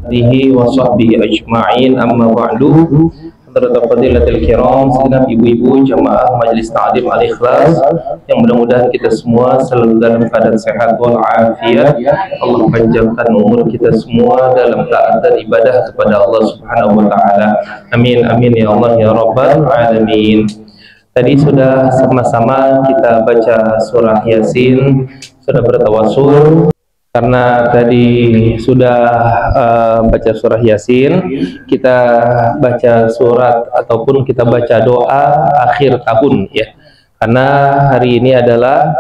alihi wa sahbihi ajma'in, amma ba'du. Hadratul fadilatul kiram, segenap ibu-ibu jamaah Majelis Ta'lim Al-Ikhlas yang mudah-mudahan kita semua selalu dalam keadaan sehat wal afiat. Allah panjangkan umur kita semua dalam taat dan ibadah kepada Allah Subhanahu wa taala. Amin amin ya Allah ya rabbal alamin. Tadi sudah sama-sama kita baca surah Yasin, sudah bertawasul. Karena tadi sudah baca surah Yasin, kita baca surat ataupun kita baca doa akhir tahun ya. Karena hari ini adalah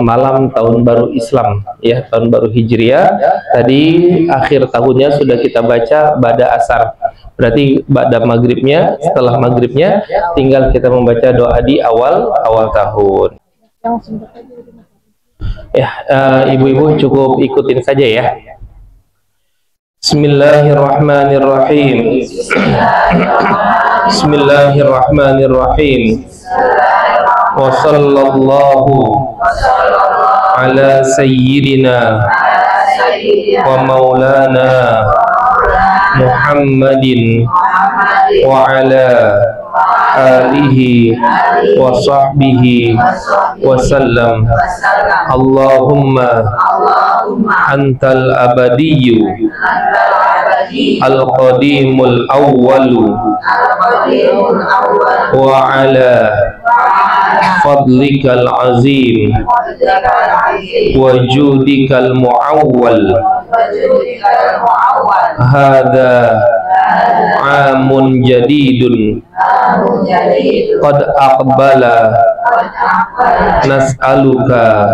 malam tahun baru Islam ya, tahun baru Hijriah. Tadi akhir tahunnya sudah kita baca ba'da asar. Berarti ba'da maghribnya, setelah maghribnya tinggal kita membaca doa di awal tahun. Ya, ibu-ibu cukup ikutin saja ya. Bismillahirrahmanirrahim. Bismillahirrahmanirrahim. Wa sallallahu ala sayyidina wa maulana Muhammadin wa ala alihi wa sahbihi wa sallam. Allahumma antal abadiyyu al-qadimul awwalu wa ala fadlikal azim wa judikal muawwal. Hadza amun jadidun qad aqbala nas'aluka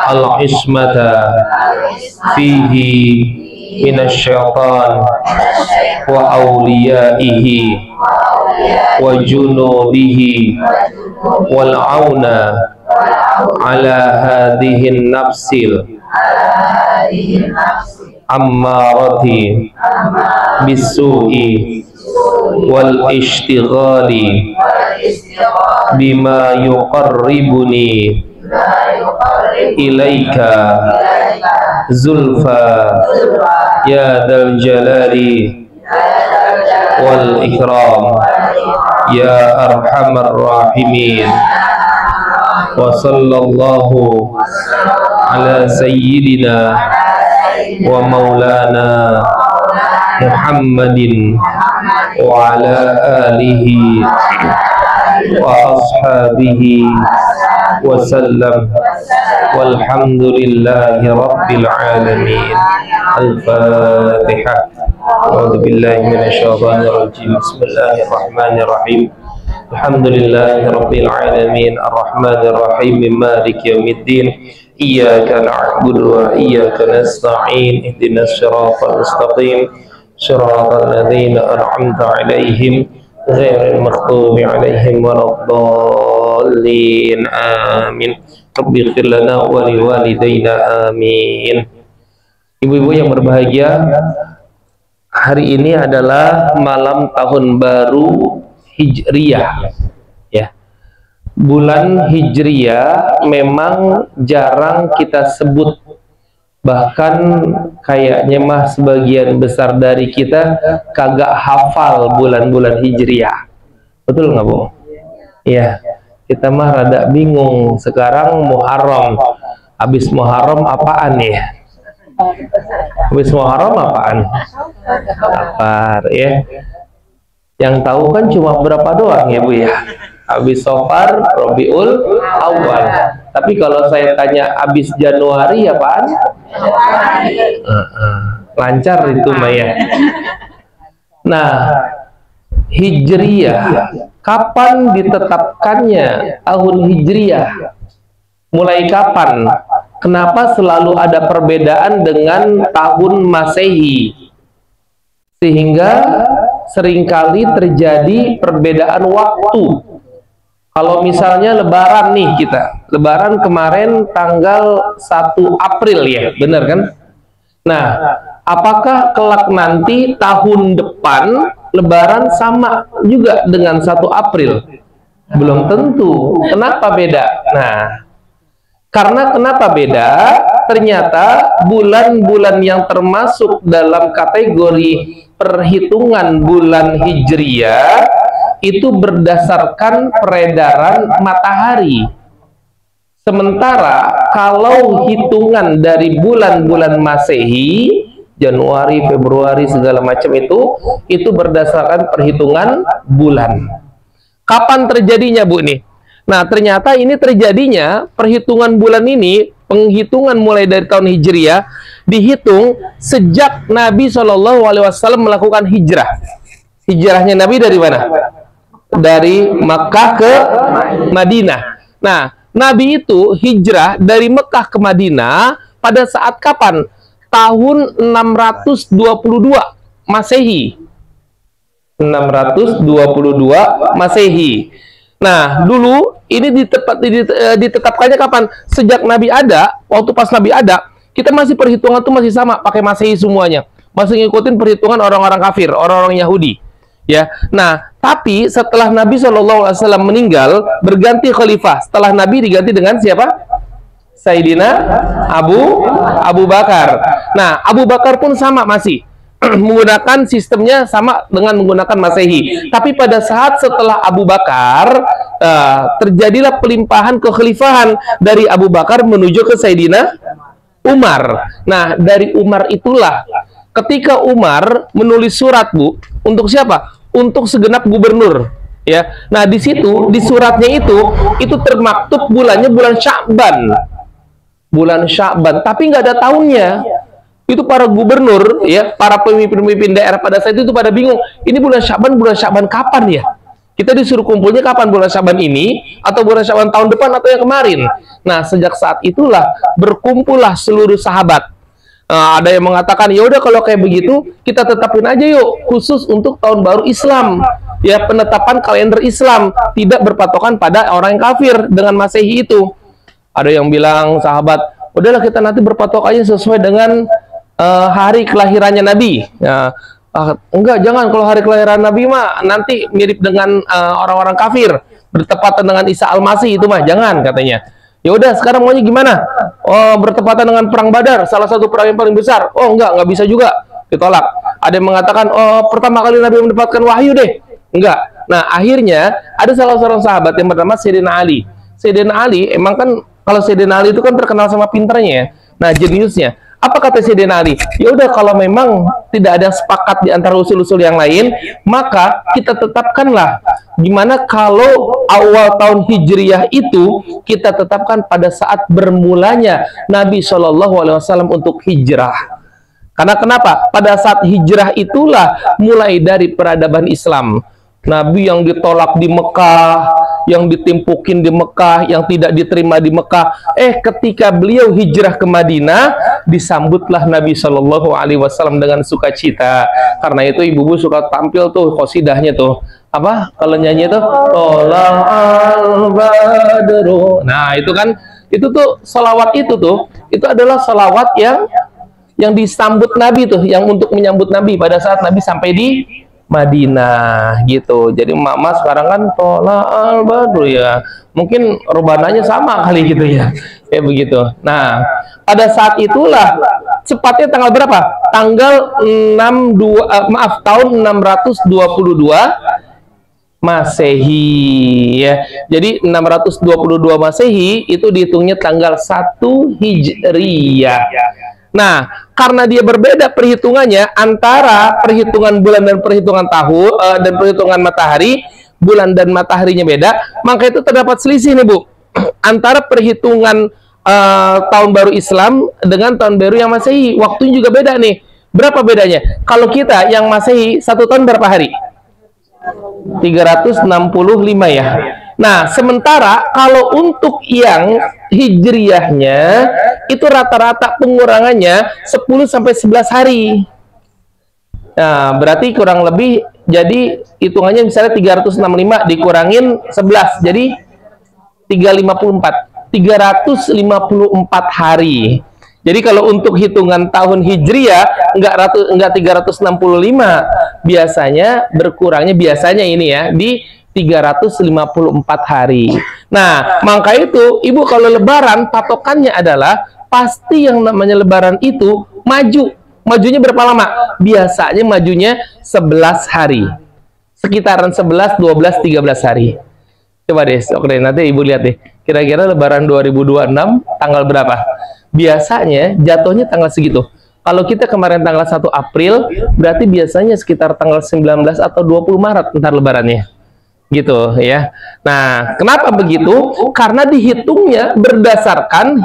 al-ismata fihi minasyaitan wa awliyaihi wa junubihi wal auna ala hadhihi nafsil ammarati bisu'i wal ishtighali bima yuqarribuni ilaika zulfa ya dzal jalali wal ikram ya arhamar rahimin. Wa sallallahu ala sayyidina wa maulana Muhammadin wa ala alihi wa ashabihi wa sallam. Walhamdulillahi rabbil alamin. Al-Fatihah. A'udzu billahi minasyaitonir rajim. Bismillahirrahmanirrahim. Alhamdulillahi rabbil alamin. Arrahmanir rahim. Maliki yaumiddin. Iyyaka na'budu wa iyyaka nasta'in. Ihdinas siratal mustaqim. Siratal ladzina an'amta 'alaihim ghairil maghdubi 'alaihim waladdallin. Amin. Rabbi ighfir lana wa liwalidayna. Amin. Ibu-ibu yang berbahagia, hari ini adalah malam tahun baru Hijriyah ya. Bulan Hijriyah memang jarang kita sebut, bahkan kayaknya mah sebagian besar dari kita kagak hafal bulan-bulan Hijriyah. Betul nggak Bu? Iya, kita mah rada bingung. Sekarang Muharram, habis Muharram apaan ya? Habis Muharram apaan? Safar ya. Yang tahu kan cuma berapa doang ya Bu ya. Habis Safar, Rabiul Awal. Tapi kalau saya tanya habis Januari apaan? Lancar itu Maya. Nah, Hijriyah, kapan ditetapkannya tahun Hijriyah? Mulai kapan? Kenapa selalu ada perbedaan dengan tahun Masehi? Sehingga seringkali terjadi perbedaan waktu. Kalau misalnya Lebaran nih kita, Lebaran kemarin tanggal 1 April ya, benar kan? Nah, apakah kelak nanti tahun depan Lebaran sama juga dengan 1 April? Belum tentu. Kenapa beda? Nah, karena kenapa beda? ternyata bulan-bulan yang termasuk dalam kategori perhitungan bulan Hijriyah itu berdasarkan peredaran matahari. Sementara kalau hitungan dari bulan-bulan Masehi, Januari, Februari, segala macam itu berdasarkan perhitungan bulan. Kapan terjadinya, Bu, nih? Nah, ternyata ini terjadinya perhitungan bulan ini, penghitungan mulai dari tahun Hijriah, dihitung sejak Nabi SAW melakukan hijrah. Hijrahnya Nabi dari mana? Dari Makkah ke Madinah. Nah, Nabi itu hijrah dari Mekah ke Madinah pada saat kapan? Tahun 622 Masehi. 622 Masehi. Nah, dulu ini ditetapkannya kapan? Sejak Nabi ada, waktu pas Nabi ada, kita masih perhitungan tuh masih sama, pakai Masehi semuanya. Masih ngikutin perhitungan orang-orang kafir, orang-orang Yahudi. Ya. Nah, tapi setelah Nabi SAW meninggal, berganti khalifah. Setelah Nabi diganti dengan siapa? Sayyidina Abu Bakar. Nah, Abu Bakar pun sama masih menggunakan sistemnya sama dengan menggunakan Masehi. Tapi pada saat setelah Abu Bakar terjadilah pelimpahan kekhalifahan dari Abu Bakar menuju ke Sayyidina Umar. Nah, dari Umar itulah ketika Umar menulis surat, Bu, untuk siapa? Untuk segenap gubernur, ya. Nah, di situ di suratnya itu termaktub bulannya bulan Sya'ban. Bulan Sya'ban, tapi nggak ada tahunnya. Itu para gubernur, ya, para pemimpin-pemimpin daerah pada saat itu pada bingung. Ini bulan Sya'ban kapan ya? Kita disuruh kumpulnya kapan, bulan Sya'ban ini atau bulan Sya'ban tahun depan atau yang kemarin? Nah, sejak saat itulah berkumpullah seluruh sahabat. Ada yang mengatakan, ya udah kalau kayak begitu kita tetapin aja yuk khusus untuk tahun baru Islam. Ya, penetapan kalender Islam tidak berpatokan pada orang yang kafir dengan Masehi itu. Ada yang bilang sahabat, udahlah kita nanti berpatok aja sesuai dengan hari kelahirannya Nabi. Ya, enggak, jangan, kalau hari kelahiran Nabi mah nanti mirip dengan orang-orang kafir, bertepatan dengan Isa Al-Masih, itu mah jangan, katanya. Ya udah, sekarang maunya gimana? Oh, bertepatan dengan perang Badar, salah satu perang yang paling besar. Oh, enggak bisa juga, ditolak. Ada yang mengatakan, oh, pertama kali Nabi mendapatkan wahyu deh. Enggak. Nah, akhirnya ada salah seorang sahabat yang bernama Sayyidina Ali. Sayyidina Ali, emang kan kalau Sayyidina Ali itu kan terkenal sama pinternya ya. Nah, jeniusnya. Apa kata Sayyidina Ali? Ya udah, kalau memang tidak ada sepakat di antara usul-usul yang lain, maka kita tetapkanlah gimana kalau awal tahun Hijriyah itu kita tetapkan pada saat bermulanya Nabi SAW untuk hijrah. Karena kenapa? Pada saat hijrah itulah mulai dari peradaban Islam. Nabi yang ditolak di Mekah, yang ditimpukin di Mekah, yang tidak diterima di Mekah. Ketika beliau hijrah ke Madinah, disambutlah Nabi SAW dengan sukacita. Karena itu ibu-ibu suka tampil tuh qasidahnya tuh. Apa? Kalau nyanyi itu Tola'al Badru. Nah, itu kan, itu tuh salawat itu adalah salawat yang disambut Nabi tuh, yang untuk menyambut Nabi pada saat Nabi sampai di Madinah gitu. Jadi mama sekarang kan Tola'al Badru ya. Mungkin robananya sama kali gitu ya. Kayak begitu. Nah, pada saat itulah cepatnya tanggal berapa? Tanggal tahun 622 Masehi ya. Jadi 622 Masehi itu dihitungnya tanggal 1 Hijriyah. Nah, karena dia berbeda perhitungannya antara perhitungan bulan dan perhitungan tahun dan perhitungan matahari, bulan dan mataharinya beda, maka itu terdapat selisih nih, Bu, antara perhitungan tahun baru Islam dengan tahun baru yang Masehi. Waktunya juga beda nih. Berapa bedanya? Kalau kita yang Masehi 1 tahun berapa hari? 365 ya. Nah, sementara kalau untuk yang Hijriyahnya itu rata-rata pengurangannya 10 sampai 11 hari. Nah, berarti kurang lebih jadi hitungannya misalnya 365 dikurangin 11 jadi 354 hari. Jadi kalau untuk hitungan tahun Hijriyah enggak 365, biasanya berkurangnya ini ya di 354 hari. Nah, maka itu Ibu kalau lebaran patokannya adalah pasti yang namanya lebaran itu maju. Majunya berapa lama? Biasanya majunya 11 hari. Sekitaran 11, 12, 13 hari. Coba deh, oke, nanti ibu lihat deh. Kira-kira lebaran 2026 tanggal berapa? Biasanya jatuhnya tanggal segitu. Kalau kita kemarin tanggal 1 April, berarti biasanya sekitar tanggal 19 atau 20 Maret ntar lebarannya. Gitu ya. Nah, kenapa begitu? Karena dihitungnya berdasarkan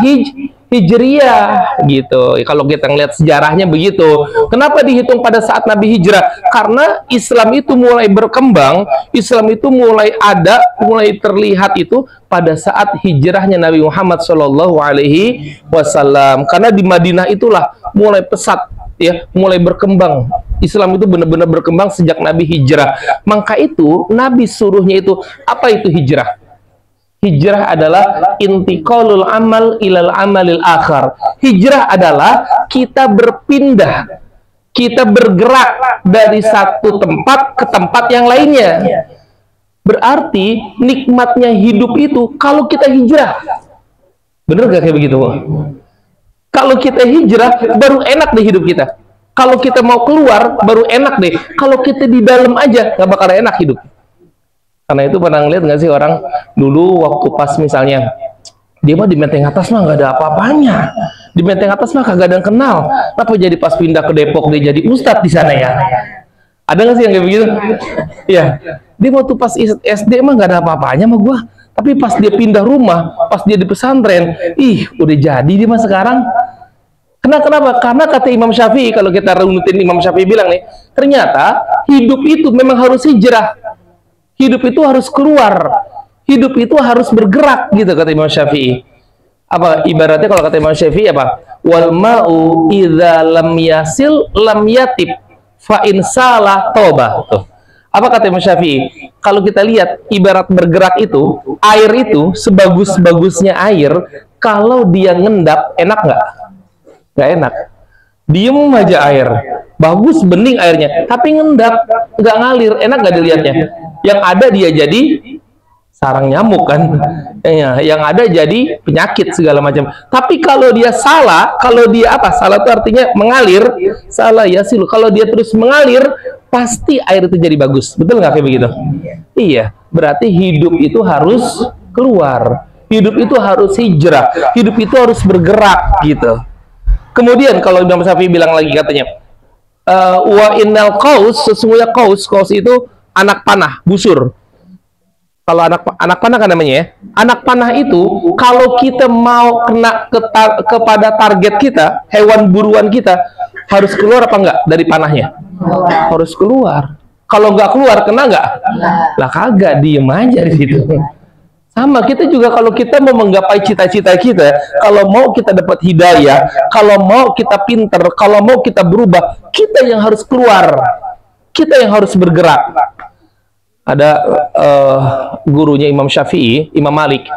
Hijriyah gitu. Kalau kita ngeliat sejarahnya begitu. Kenapa dihitung pada saat Nabi hijrah? Karena Islam itu mulai berkembang, Islam itu mulai ada, mulai terlihat itu pada saat hijrahnya Nabi Muhammad SAW. Karena di Madinah itulah mulai pesat ya, mulai berkembang. Islam itu benar-benar berkembang sejak Nabi hijrah. Maka itu Nabi suruhnya itu apa itu hijrah? Hijrah adalah intiqalul amal ilal amalil akhar. Hijrah adalah kita berpindah, kita bergerak dari satu tempat ke tempat yang lainnya. Berarti nikmatnya hidup itu kalau kita hijrah. Bener gak kayak begitu? Kalau kita hijrah baru enak deh hidup kita. Kalau kita mau keluar baru enak deh. Kalau kita di dalam aja gak bakal enak hidup. Karena itu pernah ngeliat nggak sih orang dulu waktu pas misalnya dia mah di Menteng Atas mah nggak ada apa-apanya, di Menteng Atas mah kagak ada yang kenal. Tapi jadi pas pindah ke Depok dia jadi ustadz di sana ya. Ada nggak sih yang kayak begitu? Iya. Dia waktu pas SD mah nggak ada apa-apanya sama gua. Tapi pas dia pindah rumah, pas dia di pesantren, ih udah jadi dia mah sekarang. Kenapa? Karena kata Imam Syafi'i, kalau kita runutin Imam Syafi'i bilang nih, ternyata hidup itu memang harus hijrah. Hidup itu harus keluar. Hidup itu harus bergerak gitu kata Imam Syafi'i. Apa ibaratnya kalau kata Imam Syafi'i apa? Wal ma'u idza lam yasil lam yatib fa in salah toba. Tuh. Apa kata Imam Syafi'i? Kalau kita lihat ibarat bergerak itu, air itu sebagus-bagusnya air, kalau dia ngendap enak nggak? Nggak enak. Diem aja air. Bagus bening airnya, tapi ngendap, nggak ngalir, enak nggak dilihatnya? Yang ada dia jadi sarang nyamuk kan, ya, yang ada jadi penyakit segala macam. Tapi kalau dia salah, kalau dia apa? Salah itu artinya mengalir, salah ya sih. Kalau dia terus mengalir, pasti air itu jadi bagus. Betul nggak kayak begitu? Iya, berarti hidup itu harus keluar, hidup itu harus hijrah, hidup itu harus bergerak gitu. Kemudian kalau Imam Syafi'i bilang lagi katanya, wa innal qaus, sesungguhnya qaus itu anak panah, busur. Kalau anak panah kan namanya ya. Anak panah itu kalau kita mau kena kepada target kita, hewan buruan kita, harus keluar apa enggak dari panahnya? Harus keluar. Kalau nggak keluar kena nggak? Lah kagak, diem aja di situ. Sama kita juga kalau kita mau menggapai cita-cita kita, kalau mau kita dapat hidayah, kalau mau kita pinter, kalau mau kita berubah, kita yang harus keluar. Kita yang harus bergerak. Ada gurunya Imam Syafi'i, Imam Malik.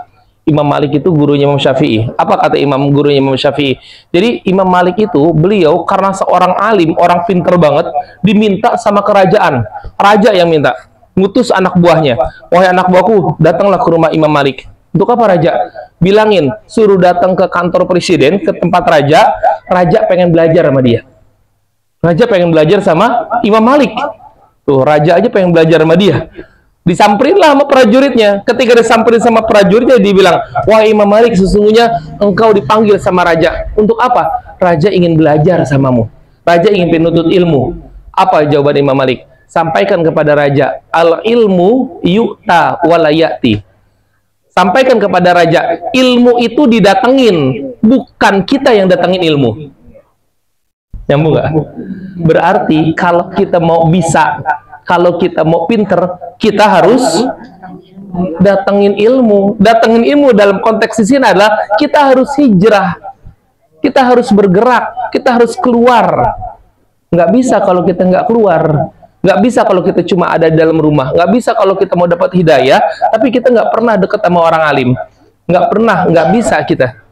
Imam Malik itu gurunya Imam Syafi'i. Apa kata gurunya Imam Syafi'i? Jadi Imam Malik itu beliau karena seorang alim, orang pinter banget, diminta sama kerajaan. Raja yang minta, ngutus anak buahnya. Wahai anak buahku, datanglah ke rumah Imam Malik. Untuk apa raja? Bilangin, suruh datang ke kantor presiden, ke tempat raja. Raja pengen belajar sama dia. Raja pengen belajar sama Imam Malik. Tuh, raja aja pengen belajar sama dia. Disamperin lah sama prajuritnya. Ketika disamperin sama prajuritnya, dibilang, wah Imam Malik, sesungguhnya engkau dipanggil sama raja. Untuk apa? Raja ingin belajar samamu. Raja ingin penuntut ilmu. Apa jawaban Imam Malik? Sampaikan kepada raja, al ilmu yu'ta walayati. Sampaikan kepada raja, ilmu itu didatengin, bukan kita yang datengin ilmu. Nyambung nggak? Berarti kalau kita mau bisa, kalau kita mau pinter, kita harus datengin ilmu. Datengin ilmu dalam konteks di sini adalah kita harus hijrah, kita harus bergerak, kita harus keluar. Nggak bisa kalau kita nggak keluar, nggak bisa kalau kita cuma ada di dalam rumah, nggak bisa kalau kita mau dapat hidayah, tapi kita nggak pernah dekat sama orang alim, nggak bisa kita.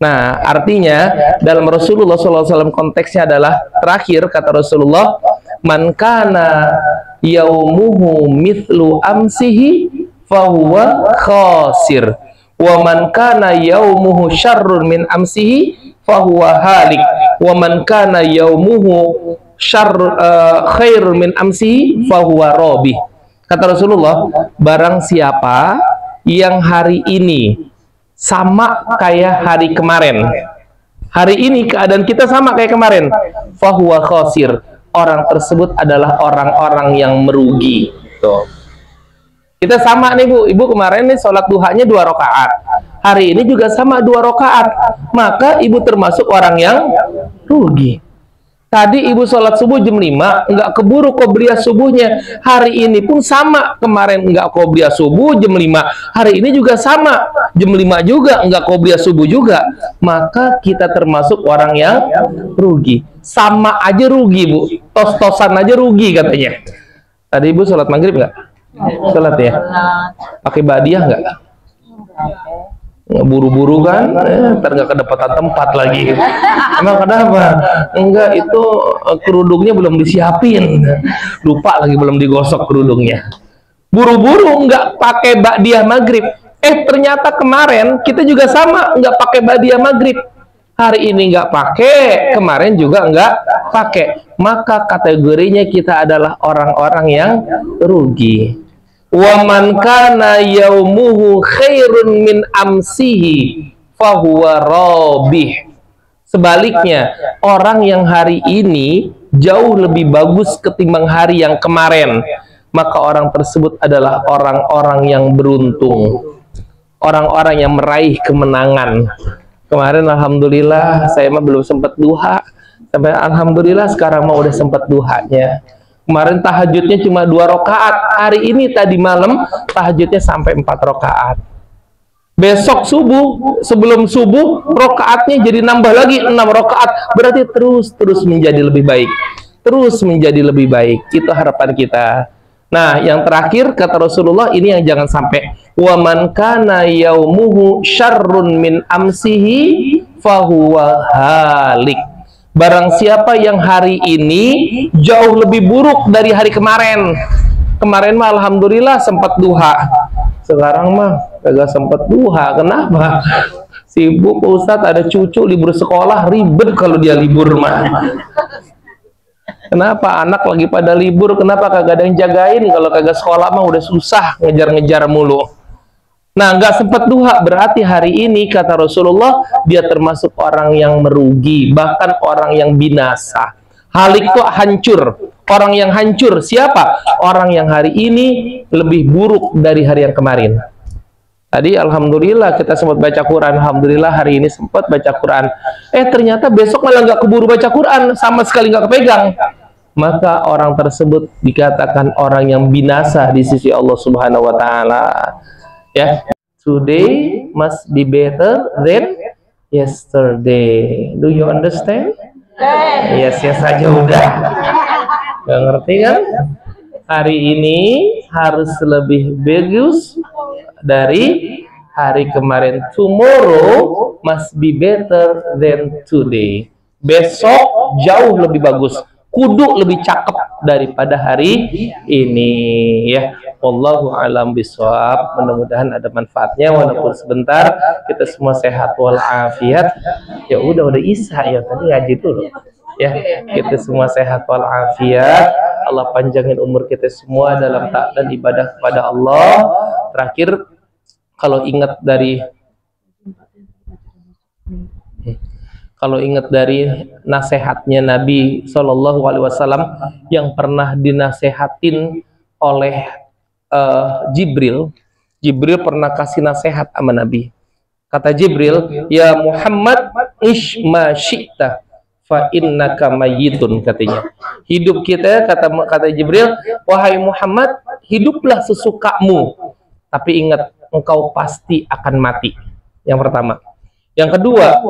Nah, artinya dalam Rasulullah SAW konteksnya adalah terakhir kata Rasulullah, man kana yaumuhu mithlu amsihi fahuwa khasir, wa man kana yaumuhu syarrun min amsihi fahuwa halik, wa man kana yaumuhu khair min amsi fahuwa robih. Kata Rasulullah, barang siapa yang hari ini sama kayak hari kemarin, hari ini keadaan kita sama kayak kemarin, fahuwa khosir, orang tersebut adalah orang-orang yang merugi. Tuh. Kita sama nih Bu, Ibu kemarin nih sholat duhanya 2 rakaat, hari ini juga sama 2 rakaat, maka Ibu termasuk orang yang rugi. Tadi Ibu sholat subuh jam 5, nggak keburu qobliyah subuhnya. Hari ini pun sama, kemarin nggak qobliyah subuh jam 5, hari ini juga sama, jam 5 juga nggak qobliyah subuh juga. Maka kita termasuk orang yang rugi. Sama aja rugi Bu, tos-tosan aja rugi katanya. Tadi Ibu sholat maghrib nggak? Sholat ya? Pakai badiah nggak? Buru-buru kan, ntar nggak kedapatan tempat lagi. Emang kenapa? Enggak, itu kerudungnya belum disiapin, lupa lagi belum digosok kerudungnya. Buru-buru nggak pakai ba'diyah maghrib. Ternyata kemarin kita juga sama nggak pakai ba'diyah maghrib. Hari ini nggak pakai, kemarin juga nggak pakai. Maka kategorinya kita adalah orang-orang yang rugi. Wa man kana yaumuhu khairun min amsihi fahuwa rabih. Sebaliknya, orang yang hari ini jauh lebih bagus ketimbang hari yang kemarin, maka orang tersebut adalah orang-orang yang beruntung, orang-orang yang meraih kemenangan. Kemarin alhamdulillah saya mah belum sempat duha, sampai alhamdulillah sekarang mah udah sempat duhanya. Kemarin tahajudnya cuma 2 rakaat, hari ini tadi malam tahajudnya sampai 4 rakaat. Besok subuh, sebelum subuh rakaatnya jadi nambah lagi 6 rakaat. Berarti terus menjadi lebih baik, terus menjadi lebih baik. Itu harapan kita. Nah, yang terakhir kata Rasulullah, ini yang jangan sampai. Wa man kana yaumuhu syarrun min amsihi fahuwa halik. Barang siapa yang hari ini jauh lebih buruk dari hari kemarin. Kemarin mah alhamdulillah sempat duha, sekarang mah kagak sempat duha. Kenapa? Sibuk Ustadz, ada cucu libur sekolah, ribet kalau dia libur mah. Kenapa? Anak lagi pada libur, kenapa kagak ada yang jagain? Kalau kagak sekolah mah udah susah, ngejar-ngejar mulu. Nah, nggak sempat duha, berarti hari ini kata Rasulullah dia termasuk orang yang merugi, bahkan orang yang binasa. Halik itu hancur. Orang yang hancur siapa? Orang yang hari ini lebih buruk dari hari yang kemarin. Tadi alhamdulillah kita sempat baca Quran, alhamdulillah hari ini sempat baca Quran. Ternyata besok malah nggak keburu baca Quran, sama sekali nggak kepegang. Maka orang tersebut dikatakan orang yang binasa di sisi Allah Subhanahu wa taala. Ya, today must be better than yesterday. Do you understand? Yes, yes saja udah. Gak ngerti kan? Hari ini harus lebih bagus dari hari kemarin. Tomorrow must be better than today. Besok jauh lebih bagus, kudu lebih cakep daripada hari ini ya. Wallahu alam bisawab. Mudah-mudahan ada manfaatnya walaupun sebentar. Kita semua sehat walafiat. Ya udah Isa ya, tadi ngaji dulu ya. Kita semua sehat walafiat. Allah panjangin umur kita semua dalam taat dan ibadah kepada Allah. Terakhir, kalau ingat dari nasihatnya Nabi SAW yang pernah dinasehatin oleh Jibril pernah kasih nasihat sama Nabi. Kata Jibril, ya Muhammad, ish ma syi'ta fa innaka mayyitun, katanya. Hidup kita, kata Jibril, wahai Muhammad, hiduplah sesukamu, tapi ingat engkau pasti akan mati. Yang pertama. Yang kedua,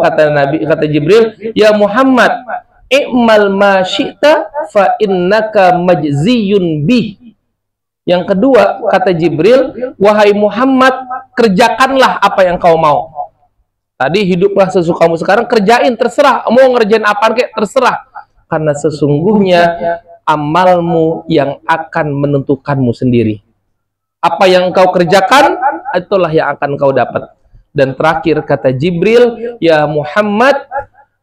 kata Jibril, ya Muhammad, i'mal ma syi'ta fa innaka majziyun bih. Yang kedua, kata Jibril, wahai Muhammad, kerjakanlah apa yang kau mau. Tadi hiduplah sesukamu, sekarang kerjain, terserah. Mau ngerjain apa kek, terserah. Karena sesungguhnya amalmu yang akan menentukanmu sendiri. Apa yang kau kerjakan, itulah yang akan kau dapat. Dan terakhir kata Jibril, ya Muhammad,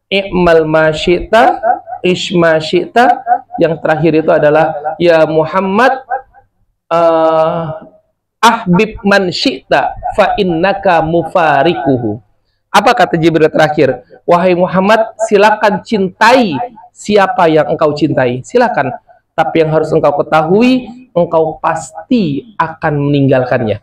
i'mal ma syi'ta, ish ma syi'ta. Yang terakhir itu adalah ya Muhammad, ahbib man syi'ta fa innaka mufarikuhu. Apa kata Jibril terakhir? Wahai Muhammad, silakan cintai siapa yang engkau cintai, silakan. Tapi yang harus engkau ketahui, engkau pasti akan meninggalkannya.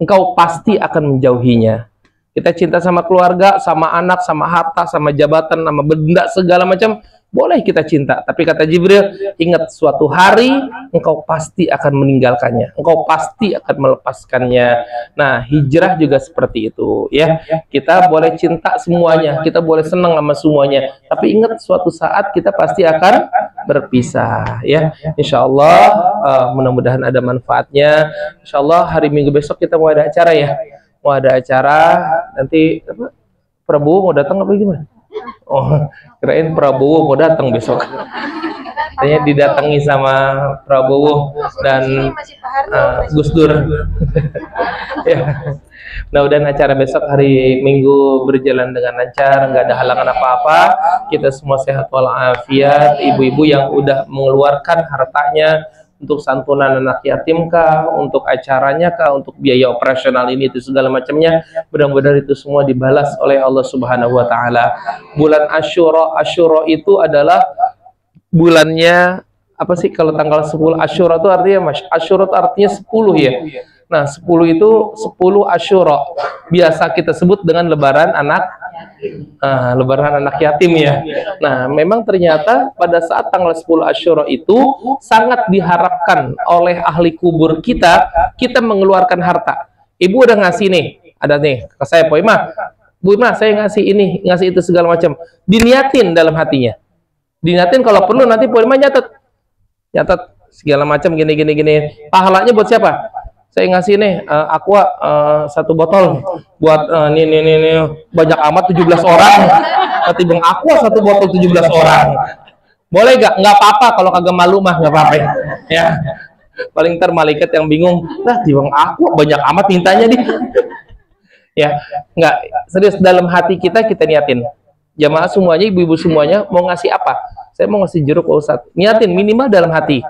Engkau pasti akan menjauhinya. Kita cinta sama keluarga, sama anak, sama harta, sama jabatan, sama benda, segala macam. Boleh kita cinta, tapi kata Jibril, ingat suatu hari engkau pasti akan meninggalkannya, engkau pasti akan melepaskannya. Nah, hijrah juga seperti itu, ya. Kita boleh cinta semuanya, kita boleh senang sama semuanya, tapi ingat suatu saat kita pasti akan berpisah, ya. Insya Allah, mudah-mudahan ada manfaatnya. Insya Allah hari Minggu besok kita mau ada acara, ya. Mau ada acara nanti apa? Prabowo mau datang apa gimana? Oh, kirain Prabowo mau datang besok. Katanya didatangi sama Prabowo dan Gus Dur. Ya. Mudah-mudahan acara besok hari Minggu berjalan dengan lancar, nggak ada halangan apa-apa. Kita semua sehat walafiat. Ibu-ibu yang udah mengeluarkan hartanya untuk santunan anak yatim kah, untuk acaranya kah, untuk biaya operasional ini itu segala macamnya, mudah-mudahan itu semua dibalas oleh Allah Subhanahu wa taala. Bulan Asyura itu adalah bulannya apa sih kalau tanggal 10 Asyura itu artinya Asyura itu artinya 10 ya. Nah, 10 itu 10 Asyura. Biasa kita sebut dengan lebaran anak yatim ya. Nah, memang ternyata pada saat tanggal 10 Asyura itu sangat diharapkan oleh ahli kubur kita mengeluarkan harta. Ibu udah ngasih nih, ada nih ke saya, Po Ima. Bu Ima, saya ngasih ini, ngasih itu segala macam. Diniatin dalam hatinya. Diniatin kalau perlu nanti Po Ima nyatet segala macam gini. Pahalanya buat siapa? Saya ngasih nih aqua 1 botol buat nih banyak amat 17 orang. Nanti Bang aqua 1 botol 17 orang. Boleh gak? Nggak apa-apa kalau kagak malu mah nggak apa-apa ya. Paling ntar malaikat yang bingung, nah di Bang aqua banyak amat mintanya nih. Ya, nggak serius dalam hati kita niatin. Jamaah semuanya, ibu-ibu semuanya mau ngasih apa? Saya mau ngasih jeruk Pak Ustadz. Niatin minimal dalam hati.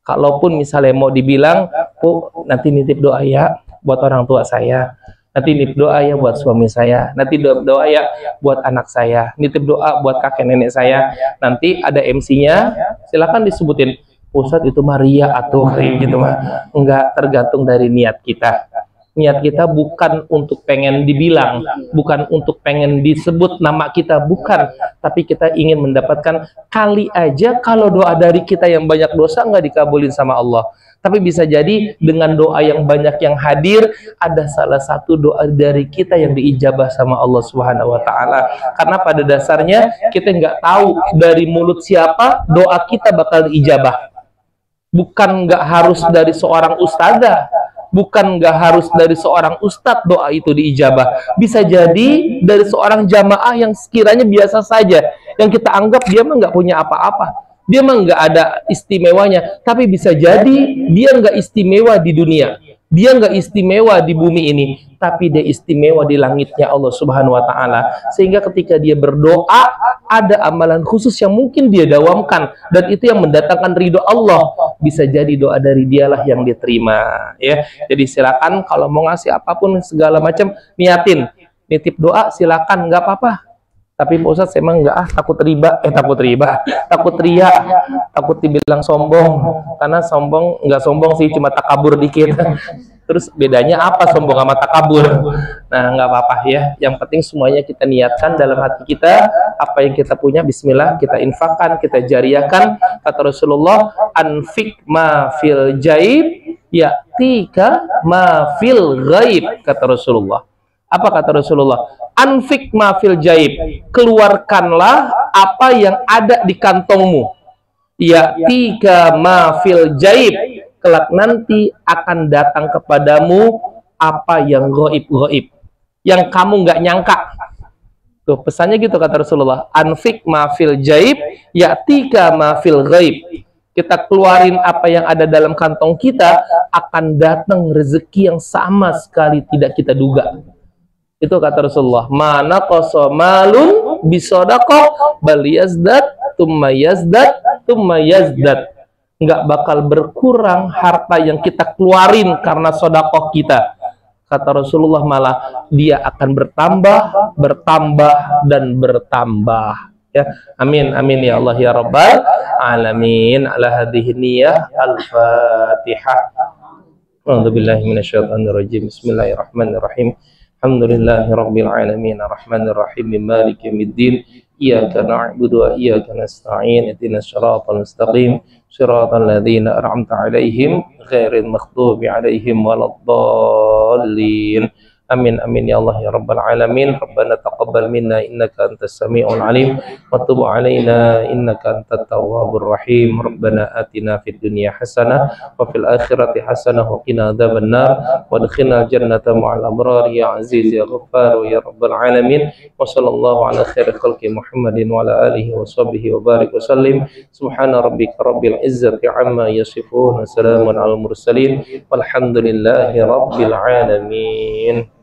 Kalaupun misalnya mau dibilang, Bu, nanti nitip doa ya buat orang tua saya, nanti nitip doa ya buat suami saya, nanti doa ya buat anak saya, nitip doa buat kakek nenek saya, nanti ada MC-nya, silakan disebutin. Ustadz itu Maria atau kayak gitu mah. Enggak, tergantung dari niat kita. Niat kita bukan untuk pengen dibilang, bukan untuk pengen disebut nama kita, bukan. Tapi kita ingin mendapatkan kali aja kalau doa dari kita yang banyak dosa nggak dikabulin sama Allah. Tapi bisa jadi dengan doa yang banyak yang hadir, ada salah satu doa dari kita yang diijabah sama Allah Subhanahu wa Ta'ala. Karena pada dasarnya kita nggak tahu dari mulut siapa doa kita bakal diijabah. Bukan nggak harus dari seorang ustazah, bukan nggak harus dari seorang ustadz doa itu diijabah. Bisa jadi dari seorang jamaah yang sekiranya biasa saja, yang kita anggap dia mah nggak punya apa-apa, dia mah nggak ada istimewanya, tapi bisa jadi dia nggak istimewa di dunia, dia nggak istimewa di bumi ini, tapi dia istimewa di langitnya Allah Subhanahu wa Ta'ala. Sehingga ketika dia berdoa, ada amalan khusus yang mungkin dia dawamkan, dan itu yang mendatangkan ridho Allah. Bisa jadi doa dari dialah yang diterima, ya. Jadi silakan kalau mau ngasih apapun segala macam, niatin, nitip doa silakan, nggak apa-apa. Tapi Pak Ustadz emang nggak takut riba, takut ria, takut dibilang sombong. Karena sombong nggak sombong sih, cuma takabur dikit. Terus bedanya apa sombong sama takabur? Nah, nggak apa-apa ya. Yang penting semuanya kita niatkan dalam hati kita, apa yang kita punya, bismillah, kita infakkan, kita jariahkan. Kata Rasulullah, anfik ma fil jaib, ya'tika ma fil ghaib. Kata Rasulullah. Apa kata Rasulullah? Anfik ma fil jaib. Keluarkanlah apa yang ada di kantongmu. Ya'tika ma fil jaib. Kelak nanti akan datang kepadamu apa yang goib, yang kamu nggak nyangka. Tuh pesannya gitu kata Rasulullah. Anfik ma fil jaib, ya'tika ma fil ghaib. Kita keluarin apa yang ada dalam kantong kita, akan datang rezeki yang sama sekali tidak kita duga. Itu kata Rasulullah, mana qasamalun bisodaqah bal yazdad tumma yazdad tumma yazdad. Nggak bakal berkurang harta yang kita keluarin karena sodakoh kita. Kata Rasulullah, malah dia akan bertambah, bertambah, dan bertambah. Ya, amin, amin ya Allah ya Rabbal alamin. Ala hadhihi niyah al-Fatihah. A'udzubillahi minasyaitonirrajim. Bismillahirrahmanirrahim. Alhamdulillahirabbil alamin, arrahmanirrahim, maliki yaumiddin. Iyyaka na'budu wa iyyaka nasta'in. Ihdinas siratal mustaqim, siratal ladzina an'amta 'alaihim ghairil maghdubi 'alaihim waladdallin. Amin, amin ya Allah ya Rabbal alamin. Rabbana taqabbal minna innaka antas samiul alim wa tub 'alaina innaka antat tawwabur rahim. Rabbana atina fid dunya hasanah wa fil akhirati hasanah wa qina adzabannar wa adkhilna jannata ma'al abrar ya aziz ya ghaffar ya Rabbal alamin. Wa sallallahu ala khairi khalqi Muhammadin wa ala alihi wa sahbihi wa barik wa sallim. Subhana rabbika rabbil izzati amma yasifun, wa salamun alal mursalin walhamdulillahi rabbil alamin.